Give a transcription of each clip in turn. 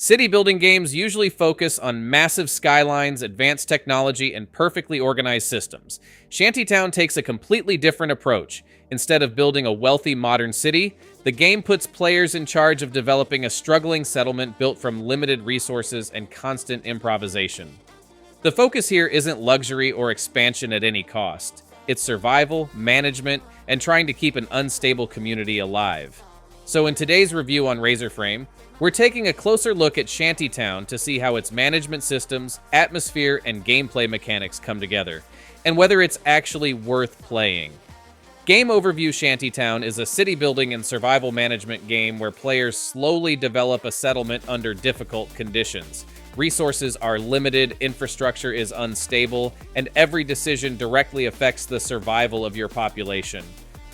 City building games usually focus on massive skylines, advanced technology, and perfectly organized systems. Shantytown takes a completely different approach. Instead of building a wealthy modern city, the game puts players in charge of developing a struggling settlement built from limited resources and constant improvisation. The focus here isn't luxury or expansion at any cost. It's survival, management, and trying to keep an unstable community alive. So in today's review on RazorFrame, we're taking a closer look at Shantytown to see how its management systems, atmosphere, and gameplay mechanics come together, and whether it's actually worth playing. Game Overview: Shantytown is a city building and survival management game where players slowly develop a settlement under difficult conditions. Resources are limited, infrastructure is unstable, and every decision directly affects the survival of your population.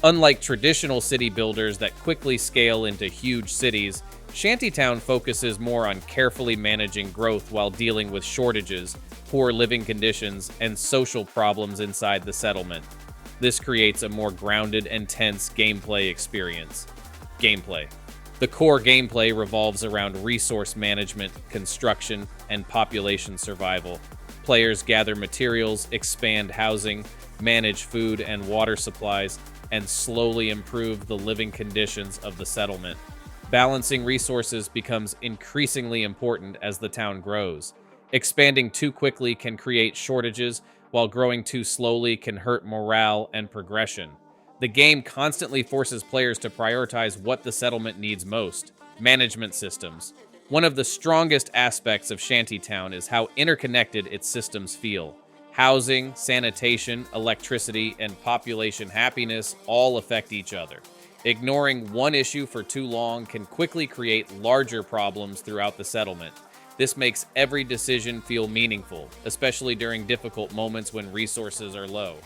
Unlike traditional city builders that quickly scale into huge cities, Shantytown focuses more on carefully managing growth while dealing with shortages, poor living conditions, and social problems inside the settlement. This creates a more grounded and tense gameplay experience. Gameplay. The core gameplay revolves around resource management, construction, and population survival. Players gather materials, expand housing, manage food and water supplies, and slowly improve the living conditions of the settlement. Balancing resources becomes increasingly important as the town grows. Expanding too quickly can create shortages, while growing too slowly can hurt morale and progression. The game constantly forces players to prioritize what the settlement needs most: management systems. One of the strongest aspects of Shantytown is how interconnected its systems feel. Housing, sanitation, electricity, and population happiness all affect each other. Ignoring one issue for too long can quickly create larger problems throughout the settlement. This makes every decision feel meaningful, especially during difficult moments when resources are low.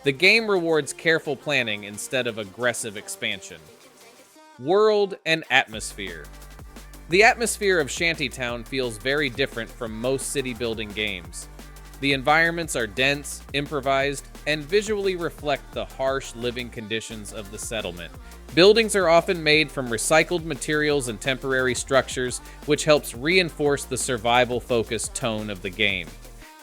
The game rewards careful planning instead of aggressive expansion. World and atmosphere. The atmosphere of Shantytown feels very different from most city building games. The environments are dense, improvised, and visually reflect the harsh living conditions of the settlement. Buildings are often made from recycled materials and temporary structures, which helps reinforce the survival-focused tone of the game.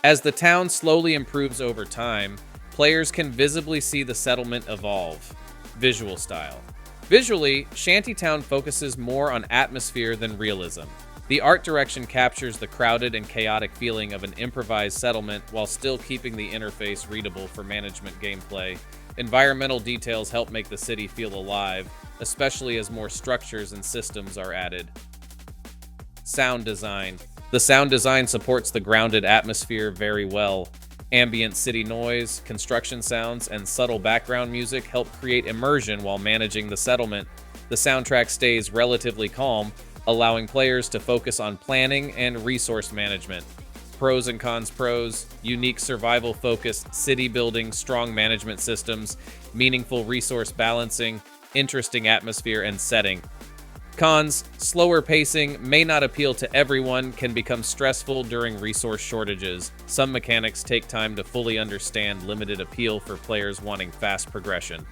As the town slowly improves over time, players can visibly see the settlement evolve. Visual style. Visually, Shantytown focuses more on atmosphere than realism. The art direction captures the crowded and chaotic feeling of an improvised settlement while still keeping the interface readable for management gameplay. Environmental details help make the city feel alive, especially as more structures and systems are added. Sound design. The sound design supports the grounded atmosphere very well. Ambient city noise, construction sounds, and subtle background music help create immersion while managing the settlement. The soundtrack stays relatively calm, allowing players to focus on planning and resource management. Pros and cons. Pros: unique survival-focused city building, strong management systems, meaningful resource balancing, interesting atmosphere and setting. Cons: slower pacing, may not appeal to everyone, can become stressful during resource shortages. Some mechanics take time to fully understand, limited appeal for players wanting fast progression.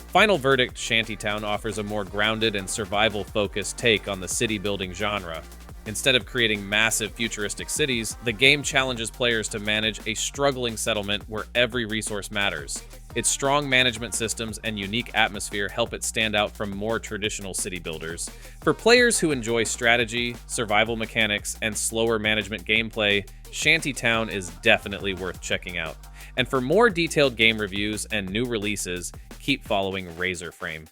Final verdict: Shantytown offers a more grounded and survival-focused take on the city-building genre. Instead of creating massive futuristic cities, the game challenges players to manage a struggling settlement where every resource matters. Its strong management systems and unique atmosphere help it stand out from more traditional city builders. For players who enjoy strategy, survival mechanics, and slower management gameplay, Shantytown is definitely worth checking out. And for more detailed game reviews and new releases, keep following RazorFrame.